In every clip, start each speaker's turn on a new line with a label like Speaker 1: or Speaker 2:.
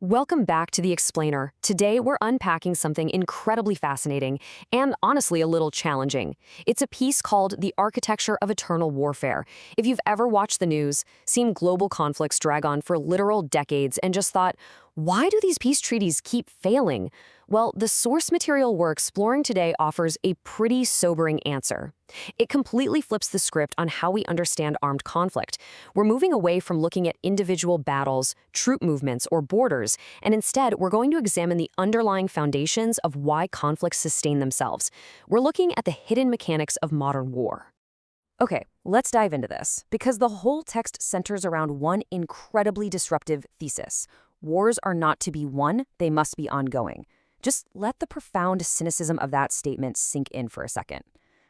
Speaker 1: Welcome back to The Explainer. Today, we're unpacking something incredibly fascinating and honestly a little challenging. It's a piece called The Architecture of Eternal Warfare. If you've ever watched the news, seen global conflicts drag on for literal decades, and just thought, why do these peace treaties keep failing? Well, the source material we're exploring today offers a pretty sobering answer. It completely flips the script on how we understand armed conflict. We're moving away from looking at individual battles, troop movements, or borders, and instead we're going to examine the underlying foundations of why conflicts sustain themselves. We're looking at the hidden mechanics of modern war. Okay, let's dive into this, because the whole text centers around one incredibly disruptive thesis. Wars are not to be won, they must be ongoing. Just let the profound cynicism of that statement sink in for a second.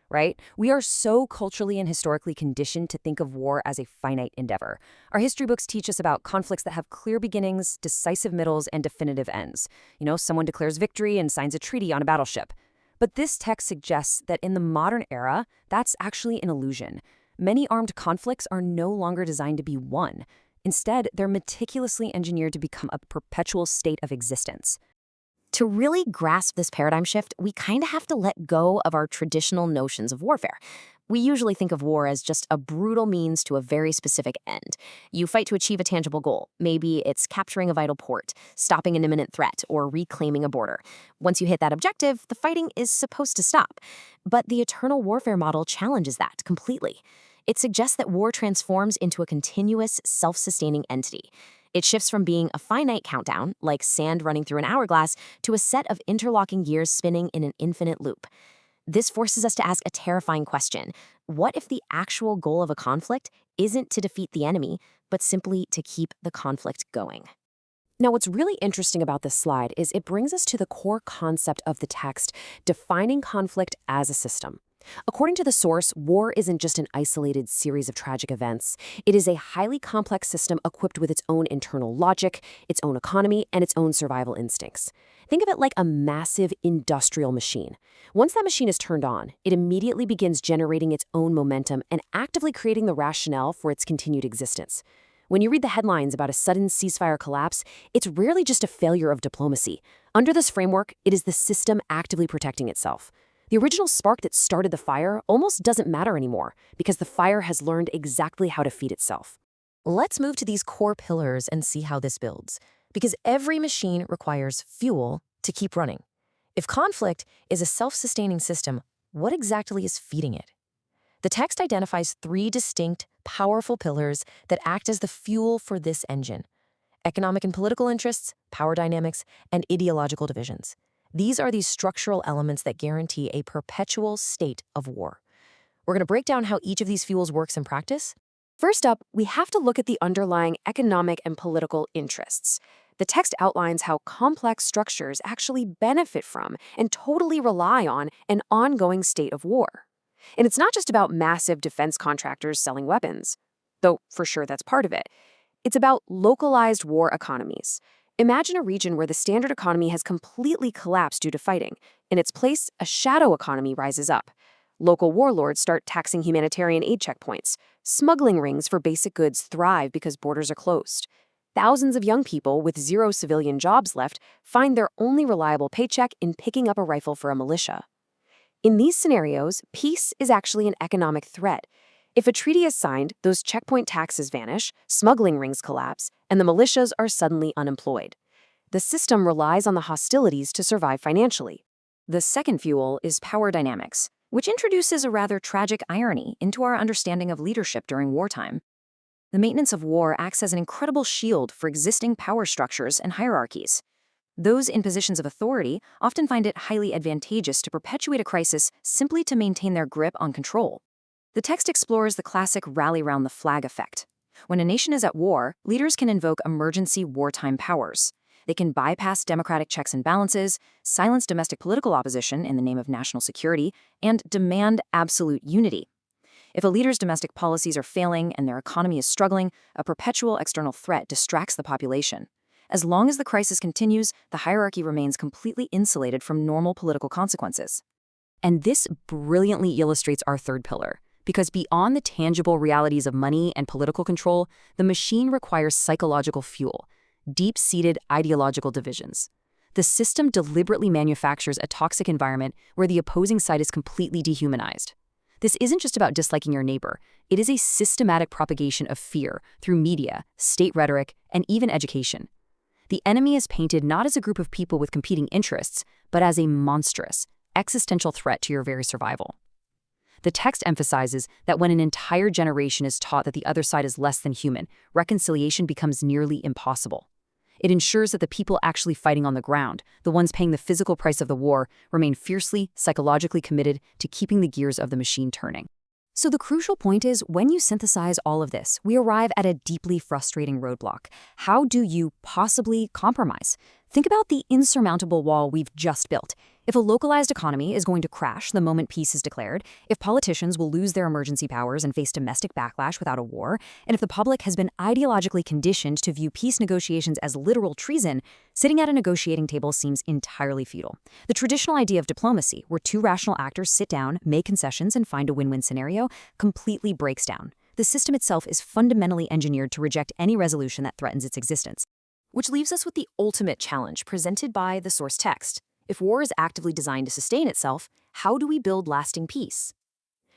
Speaker 1: Right? We are so culturally and historically conditioned to think of war as a finite endeavor. Our history books teach us about conflicts that have clear beginnings, decisive middles, and definitive ends. Someone declares victory and signs a treaty on a battleship. But this text suggests that in the modern era, that's actually an illusion. Many armed conflicts are no longer designed to be won. Instead, they're meticulously engineered to become a perpetual state of existence.
Speaker 2: To really grasp this paradigm shift, we kind of have to let go of our traditional notions of warfare. We usually think of war as just a brutal means to a very specific end. You fight to achieve a tangible goal. Maybe it's capturing a vital port, stopping an imminent threat, or reclaiming a border. Once you hit that objective, the fighting is supposed to stop. But the eternal warfare model challenges that completely. It suggests that war transforms into a continuous, self-sustaining entity. It shifts from being a finite countdown, like sand running through an hourglass, to a set of interlocking gears spinning in an infinite loop. This forces us to ask a terrifying question. What if the actual goal of a conflict isn't to defeat the enemy, but simply to keep the conflict going?
Speaker 1: Now, what's really interesting about this slide is it brings us to the core concept of the text, defining conflict as a system. According to the source, war isn't just an isolated series of tragic events. It is a highly complex system equipped with its own internal logic, its own economy, and its own survival instincts. Think of it like a massive industrial machine. Once that machine is turned on, it immediately begins generating its own momentum and actively creating the rationale for its continued existence. When you read the headlines about a sudden ceasefire collapse, it's rarely just a failure of diplomacy. Under this framework, it is the system actively protecting itself. The original spark that started the fire almost doesn't matter anymore because the fire has learned exactly how to feed itself.
Speaker 2: Let's move to these core pillars and see how this builds. Because every machine requires fuel to keep running. If conflict is a self-sustaining system, what exactly is feeding it? The text identifies three distinct, powerful pillars that act as the fuel for this engine: economic and political interests, power dynamics, and ideological divisions. These are these structural elements that guarantee a perpetual state of war. We're going to break down how each of these fuels works in practice.
Speaker 1: First up, we have to look at the underlying economic and political interests. The text outlines how complex structures actually benefit from and totally rely on an ongoing state of war. And it's not just about massive defense contractors selling weapons, though for sure that's part of it. It's about localized war economies. Imagine a region where the standard economy has completely collapsed due to fighting. In its place, a shadow economy rises up. Local warlords start taxing humanitarian aid checkpoints. Smuggling rings for basic goods thrive because borders are closed. Thousands of young people with zero civilian jobs left find their only reliable paycheck in picking up a rifle for a militia. In these scenarios, peace is actually an economic threat. If a treaty is signed, those checkpoint taxes vanish, smuggling rings collapse, and the militias are suddenly unemployed. The system relies on the hostilities to survive financially.
Speaker 2: The second fuel is power dynamics, which introduces a rather tragic irony into our understanding of leadership during wartime. The maintenance of war acts as an incredible shield for existing power structures and hierarchies. Those in positions of authority often find it highly advantageous to perpetuate a crisis simply to maintain their grip on control. The text explores the classic rally-round-the-flag effect. When a nation is at war, leaders can invoke emergency wartime powers. They can bypass democratic checks and balances, silence domestic political opposition in the name of national security, and demand absolute unity. If a leader's domestic policies are failing and their economy is struggling, a perpetual external threat distracts the population. As long as the crisis continues, the hierarchy remains completely insulated from normal political consequences.
Speaker 1: And this brilliantly illustrates our third pillar. Because beyond the tangible realities of money and political control, the machine requires psychological fuel. deep-seated ideological divisions. The system deliberately manufactures a toxic environment where the opposing side is completely dehumanized. This isn't just about disliking your neighbor. It is a systematic propagation of fear through media, state rhetoric, and even education. The enemy is painted not as a group of people with competing interests, but as a monstrous, existential threat to your very survival. The text emphasizes that when an entire generation is taught that the other side is less than human, reconciliation becomes nearly impossible. It ensures that the people actually fighting on the ground, the ones paying the physical price of the war, remain fiercely, psychologically committed to keeping the gears of the machine turning. So the crucial point is, when you synthesize all of this, we arrive at a deeply frustrating roadblock. How do you possibly compromise? Think about the insurmountable wall we've just built. If a localized economy is going to crash the moment peace is declared, if politicians will lose their emergency powers and face domestic backlash without a war, and if the public has been ideologically conditioned to view peace negotiations as literal treason, sitting at a negotiating table seems entirely futile. The traditional idea of diplomacy, where two rational actors sit down, make concessions, and find a win-win scenario, completely breaks down. The system itself is fundamentally engineered to reject any resolution that threatens its existence. Which leaves us with the ultimate challenge presented by the source text. If war is actively designed to sustain itself, how do we build lasting peace?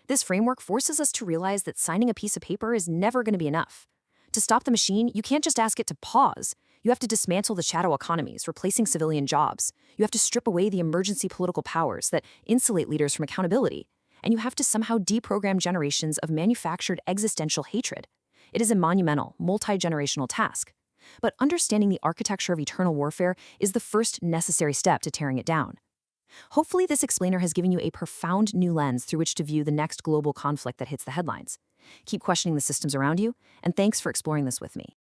Speaker 1: This framework forces us to realize that signing a piece of paper is never going to be enough. To stop the machine, you can't just ask it to pause. You have to dismantle the shadow economies, replacing civilian jobs. You have to strip away the emergency political powers that insulate leaders from accountability. And you have to somehow deprogram generations of manufactured existential hatred. It is a monumental, multi-generational task. But understanding the architecture of eternal warfare is the first necessary step to tearing it down. Hopefully, this explainer has given you a profound new lens through which to view the next global conflict that hits the headlines. Keep questioning the systems around you, and thanks for exploring this with me.